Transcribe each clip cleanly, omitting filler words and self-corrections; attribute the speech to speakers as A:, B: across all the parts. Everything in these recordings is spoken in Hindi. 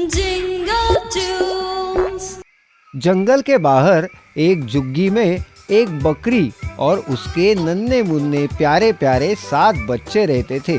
A: Jingle tunes.
B: जंगल के बाहर एक झुग्गी में एक बकरी और उसके नन्हे मुन्ने प्यारे प्यारे 7 बच्चे रहते थे।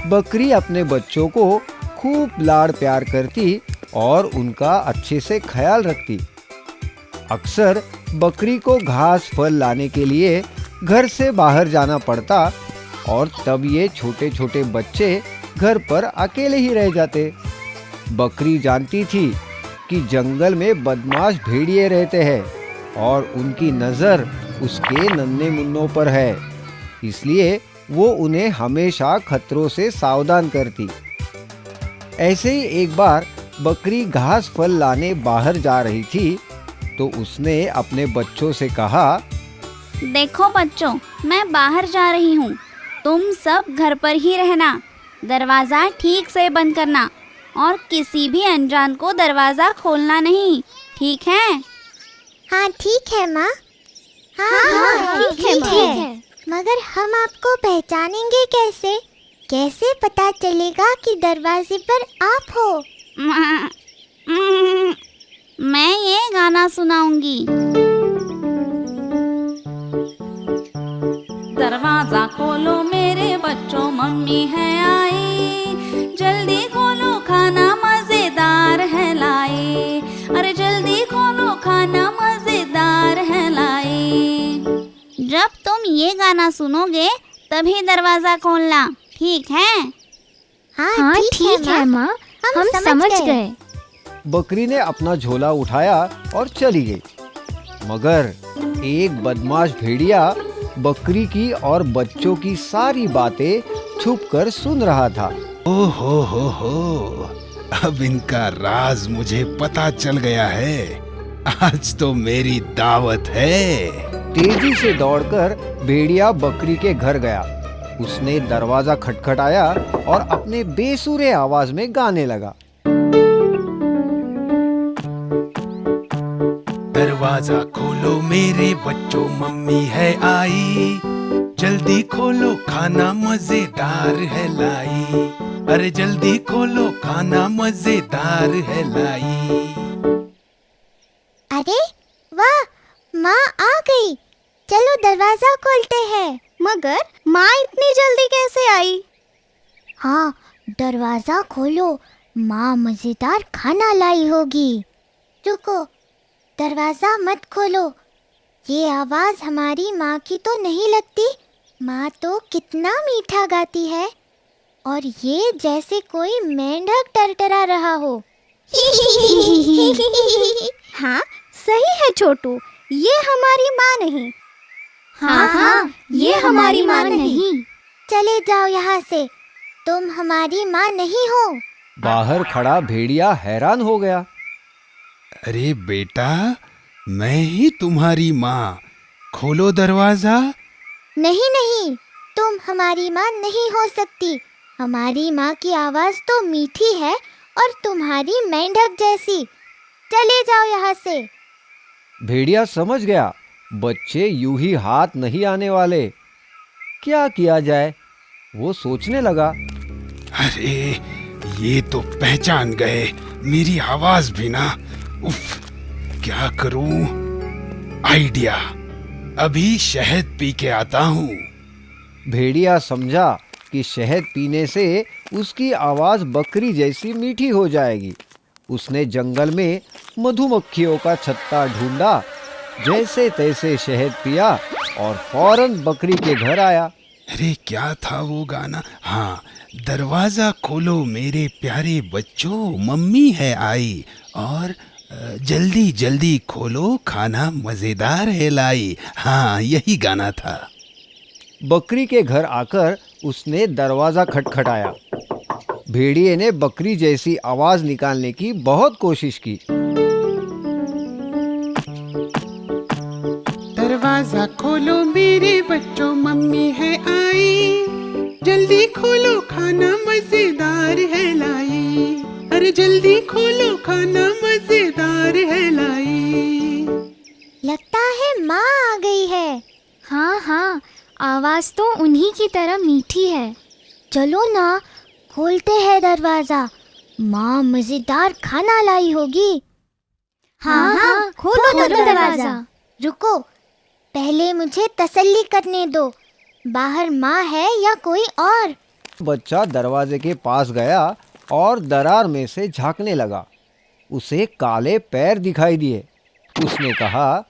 B: बकरी अपने बच्चों को खूब लाड़ प्यार करती और उनका अच्छे से ख्याल रखती। अक्सर बकरी को घास फल लाने के लिए घर से बाहर जाना पड़ता और तब ये छोटे छोटे बच्चे घर पर अकेले ही रह जाते। बकरी जानती थी कि जंगल में बदमाश भेड़िए रहते हैं और उनकी नज़र उसके नन्हे मुन्नों पर है, इसलिए वो उन्हें हमेशा खतरों से सावधान करती। ऐसे ही एक बार बकरी घास फल लाने बाहर जा रही थी तो उसने अपने बच्चों से कहा,
C: देखो बच्चों, मैं बाहर जा रही हूँ, तुम सब घर पर ही रहना, दरवाज़ा ठीक से बंद करना और किसी भी अनजान को दरवाज़ा खोलना नहीं, ठीक है?
D: हाँ ठीक है माँ। हाँ ठीक है। मगर हम आपको पहचानेंगे कैसे? कैसे पता चलेगा कि दरवाजे पर आप हो?
C: मैं ये गाना सुनाऊंगी।
A: दरवाजा खोलो मेरे बच्चों, मम्मी है आई, जल्दी खोलो खाना मजेदार है लाई, अरे जल्दी खोलो खाना मजेदार है लाई।
C: जब तुम ये गाना सुनोगे तभी दरवाज़ा खोलना, ठीक है?
D: हाँ ठीक है माँ, हम समझ गए।
B: बकरी ने अपना झोला उठाया और चली गई। मगर एक बदमाश भेड़िया बकरी की और बच्चों की सारी बातें छुपकर सुन रहा था।
E: हो, अब इनका राज मुझे पता चल गया है। आज तो मेरी दावत है।
B: तेजी से दौड़कर भेड़िया बकरी के घर गया। उसने दरवाजा खटखटाया और अपने बेसुरे आवाज में गाने लगा।
E: दरवाजा खोलो मेरे बच्चों, मम्मी है आई, जल्दी खोलो खाना मजेदार है लाई, अरे जल्दी खोलो खाना मजेदार है लाई।
D: अरे वाह, माँ आ गई, चलो दरवाजा खोलते हैं।
C: मगर माँ इतनी जल्दी कैसे आई?
D: हाँ, दरवाजा खोलो, माँ मजेदार खाना लाई होगी। रुको, दरवाजा मत खोलो, ये आवाज हमारी माँ की तो नहीं लगती। माँ तो कितना मीठा गाती है और ये जैसे कोई मेंढक टरटरा रहा हो।
C: हाँ सही है छोटू, ये हमारी माँ नहीं।
D: हाँ, ये हमारी माँ नहीं। चले जाओ यहाँ से, तुम हमारी माँ नहीं हो।
B: बाहर खड़ा भेड़िया हैरान हो गया।
E: अरे बेटा, मैं ही तुम्हारी माँ, खोलो दरवाजा।
D: नहीं, तुम हमारी माँ नहीं हो सकती। हमारी माँ की आवाज तो मीठी है और तुम्हारी मेंढक जैसी। चले जाओ यहाँ से।
B: भेड़िया समझ गया बच्चे यूं ही हाथ नहीं आने वाले। क्या किया जाए, वो सोचने लगा।
E: अरे ये तो पहचान गए मेरी आवाज भी ना। उफ, क्या करूं? आइडिया, अभी शहद पी के आता हूँ।
B: भेड़िया समझा कि शहद पीने से उसकी आवाज बकरी जैसी मीठी हो जाएगी। उसने जंगल में मधुमक्खियों का छत्ता ढूंढा, जैसे तैसे शहद पिया और फौरन बकरी के घर आया।
E: अरे क्या था वो गाना? हाँ, दरवाजा खोलो मेरे प्यारे बच्चों, मम्मी है आई, और जल्दी जल्दी खोलो खाना मजेदार है लाई। हाँ, यही गाना था।
B: बकरी के घर आकर उसने दरवाजा खटखटाया। भेड़िए ने बकरी जैसी आवाज निकालने की बहुत कोशिश की।
E: दरवाजा खोलो मेरे बच्चों, मम्मी है आई, जल्दी खोलो खाना मजेदार है लाई, अरे जल्दी खोलो खाना मजेदार है लाई।
D: लगता है माँ आ गई है।
F: हाँ, आवाज तो उन्हीं की तरह मीठी है।
D: चलो ना, खोलते हैं दरवाजा। माँ मजेदार खाना लाई होगी।
F: हाँ हाँ, खोलो दरवाजा।
D: रुको, पहले मुझे तसल्ली करने दो। बाहर माँ है या कोई और?
B: बच्चा दरवाजे के पास गया और दरार में से झांकने लगा। उसे काले पैर दिखाई दिए। उसने कहा,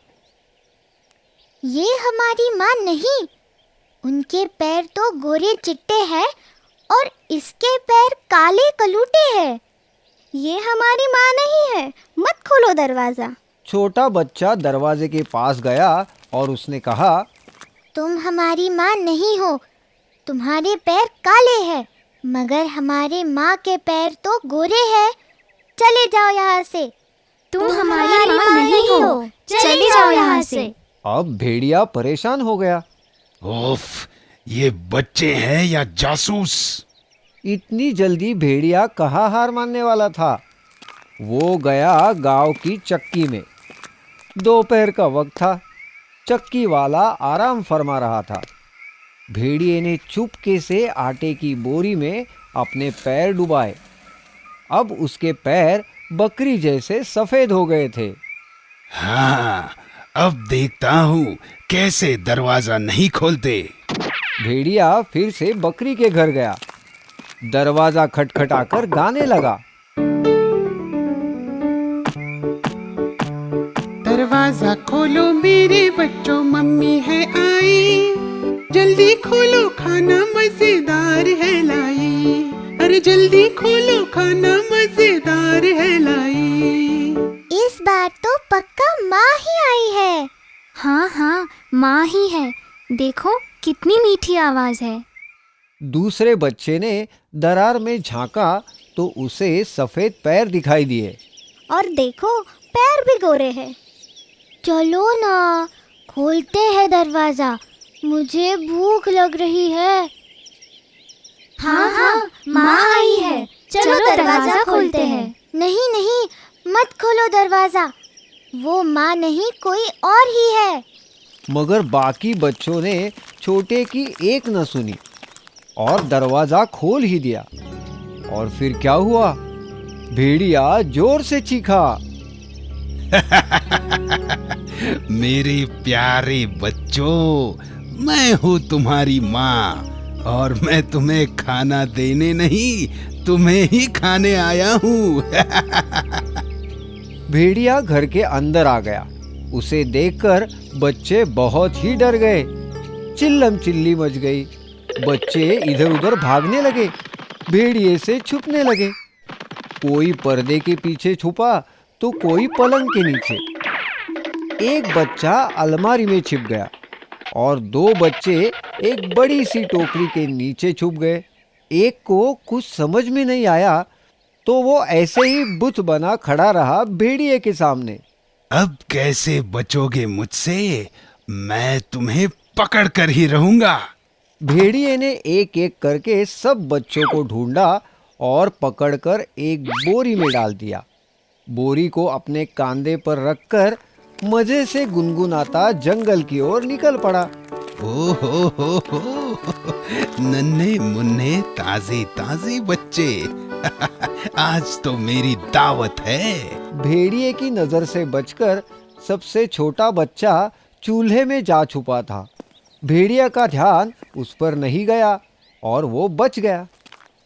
D: ये हमारी माँ नहीं, उनके पैर तो गोरे चिट्टे हैं और इसके पैर काले कलूटे हैं।
C: ये हमारी माँ नहीं है, मत खोलो दरवाजा।
B: छोटा बच्चा दरवाजे के पास गया और उसने कहा,
D: तुम हमारी माँ नहीं हो, तुम्हारे पैर काले हैं, मगर हमारे माँ के पैर तो गोरे हैं। चले जाओ यहाँ से।
F: तुम हमारी माँ नहीं हो, चले जाओ यहाँ से।
B: अब भेड़िया परेशान हो गया।
E: ओफ, ये बच्चे हैं या जासूस?
B: इतनी जल्दी भेड़िया कहाँ हार मानने वाला था। वो गया गांव की चक्की में। दोपहर का वक्त था। चक्की वाला आराम फरमा रहा था। भेड़िए ने चुपके से आटे की बोरी में अपने पैर डुबाए। अब उसके पैर बकरी जैसे सफेद हो गए थे।
E: हाँ, अब देखता हूँ कैसे दरवाजा नहीं खोलते।
B: भेड़िया फिर से बकरी के घर गया। दरवाजा खटखटाकर गाने लगा।
G: दरवाजा खोलो मेरे बच्चों, मम्मी है आई। जल्दी खोलो, खाना मजेदार है लाई। अरे जल्दी खोलो, खाना मजेदार है लाई।
D: इस बार तो पक्का माँ ही आई है।
F: हाँ हाँ, माँ ही है। देखो कितनी मीठी आवाज है।
B: दूसरे बच्चे ने दरार में झांका तो उसे सफेद पैर दिखाई दिए।
C: और देखो, पैर भी गोरे हैं।
D: चलो ना, खोलते हैं दरवाजा, मुझे भूख लग रही है।
F: हाँ हाँ, माँ आई है। चलो दरवाजा खोलते हैं।
D: नहीं नहीं, मत खोलो दरवाजा, वो माँ नहीं कोई और ही है।
B: मगर बाकी बच्चों ने छोटे की एक न सुनी और दरवाजा खोल ही दिया। और फिर क्या हुआ? भेड़िया जोर से चीखा।
E: मेरे प्यारे बच्चों, मैं हूँ तुम्हारी माँ और मैं तुम्हें खाना देने नहीं, तुम्हें ही खाने आया हूँ।
B: भेड़िया घर के अंदर आ गया। उसे देखकर बच्चे बहुत ही डर गए। चिल्लम चिल्ली मच गई। बच्चे इधर उधर भागने लगे, भेड़िए से छुपने लगे। कोई पर्दे के पीछे छुपा तो कोई पलंग के नीचे। एक बच्चा अलमारी में छिप गया और दो बच्चे एक बड़ी सी टोकरी के नीचे छुप गए। एक को कुछ समझ में नहीं आया तो वो ऐसे ही बुत बना खड़ा रहा भेड़िए के सामने।
E: अब कैसे बचोगे मुझसे? मैं तुम्हें पकड़ कर ही रहूंगा।
B: भेड़िए ने एक एक करके सब बच्चों को ढूंढा और पकड़कर एक बोरी में डाल दिया। बोरी को अपने कांधे पर रखकर मजे से गुनगुनाता जंगल की ओर निकल पड़ा।
E: ओ हो, नन्हे मुन्ने ताजे ताजे बच्चे। आज तो मेरी दावत है।
B: भेड़िए की नजर से बचकर सबसे छोटा बच्चा चूल्हे में जा छुपा था। भेड़िया का ध्यान उस पर नहीं गया और वो बच गया।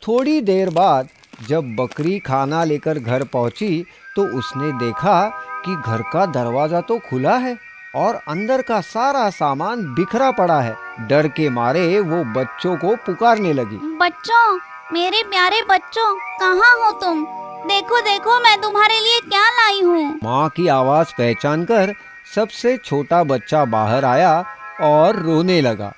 B: थोड़ी देर बाद जब बकरी खाना लेकर घर पहुंची तो उसने देखा कि घर का दरवाजा तो खुला है और अंदर का सारा सामान बिखरा पड़ा है। डर के मारे वो बच्चों को पुकारने लगी।
C: बच्चों, मेरे प्यारे बच्चों, कहाँ हो तुम? देखो देखो, मैं तुम्हारे लिए क्या लाई हूँ।
B: माँ की आवाज पहचान कर सबसे छोटा बच्चा बाहर आया और रोने लगा।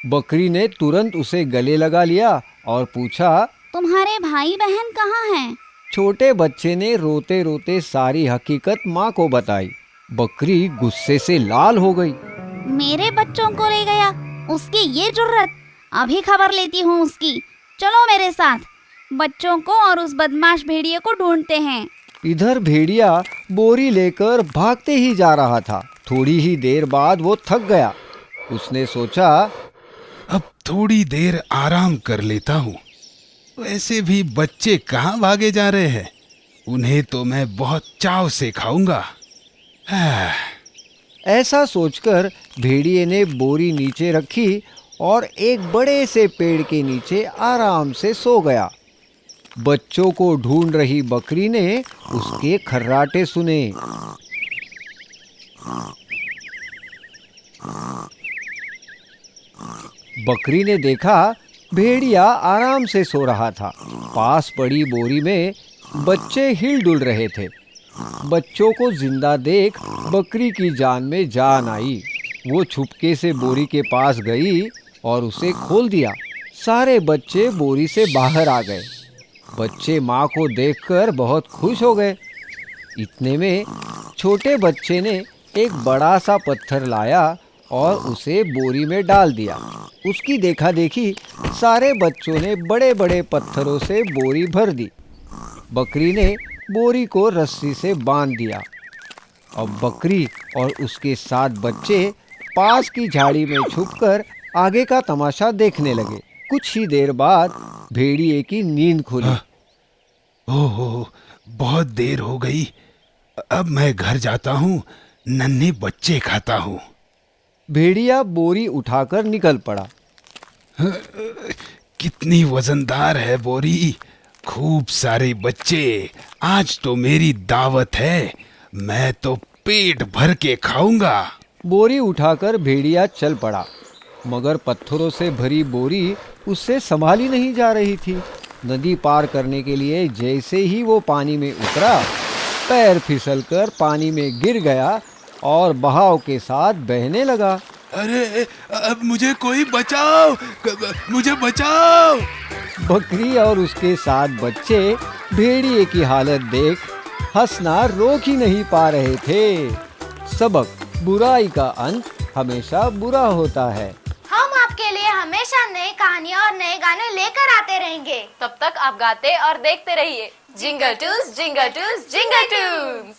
B: बकरी ने तुरंत उसे गले लगा लिया और पूछा,
C: तुम्हारे भाई बहन कहाँ हैं?
B: छोटे बच्चे ने रोते रोते सारी हकीकत माँ को बताई। बकरी गुस्से से लाल हो गई।
C: मेरे बच्चों को ले गया, उसकी ये जुर्रत! अभी खबर लेती हूँ उसकी। चलो मेरे साथ, बच्चों को और उस बदमाश भेड़िए को ढूंढते हैं।
B: इधर भेड़िया बोरी लेकर भागते ही जा रहा था। थोड़ी ही देर बाद वो थक गया। उसने सोचा,
E: अब थोड़ी देर आराम कर लेता हूँ। वैसे भी बच्चे कहाँ भागे जा रहे हैं, उन्हें तो मैं बहुत चाव से खाऊंगा।
B: ऐसा सोचकर भेड़िए ने बोरी नीचे रखी और एक बड़े से पेड़ के नीचे आराम से सो गया। बच्चों को ढूंढ रही बकरी ने उसके खर्राटे सुने। बकरी ने देखा भेड़िया आराम से सो रहा था। पास पड़ी बोरी में बच्चे हिल-डुल रहे थे। बच्चों को जिंदा देख बकरी की जान में जान आई। वो छुपके से बोरी के पास गई और उसे खोल दिया। सारे बच्चे बोरी से बाहर आ गए। बच्चे माँ को देखकर बहुत खुश हो गए। इतने में छोटे बच्चे ने एक बड़ा सा पत्थर लाया और उसे बोरी में डाल दिया। उसकी देखा देखी सारे बच्चों ने बड़े बड़े पत्थरों से बोरी भर दी। बकरी ने बोरी को रस्सी से बांध दिया। अब बकरी और उसके 7 बच्चे पास की झाड़ी में छुपकर आगे का तमाशा देखने लगे। कुछ ही देर बाद भेड़िए की नींद खुली।
E: ओहो, बहुत देर हो गई। अब मैं घर जाता हूँ, नन्हे बच्चे खाता हूँ।
B: भेड़िया बोरी उठाकर निकल पड़ा।
E: कितनी वजनदार है बोरी। खूब सारे बच्चे, आज तो मेरी दावत है। मैं तो पेट भर के खाऊंगा।
B: बोरी उठाकर भेड़िया चल पड़ा, मगर पत्थरों से भरी बोरी उससे संभाली नहीं जा रही थी। नदी पार करने के लिए जैसे ही वो पानी में उतरा, पैर फिसलकर पानी में गिर गया और बहाव के साथ बहने लगा।
E: अरे, अब मुझे कोई बचाओ, मुझे बचाओ।
B: बकरी और उसके 7 बच्चे भेड़िए की हालत देख हंसना रोक ही नहीं पा रहे थे। सबक, बुराई का अंत हमेशा बुरा होता है।
F: हम आपके लिए हमेशा नई कहानियाँ और नए गाने लेकर आते रहेंगे।
H: तब तक आप गाते और देखते रहिए जिंगल टूस जिंगल टूस जिंगल टूस।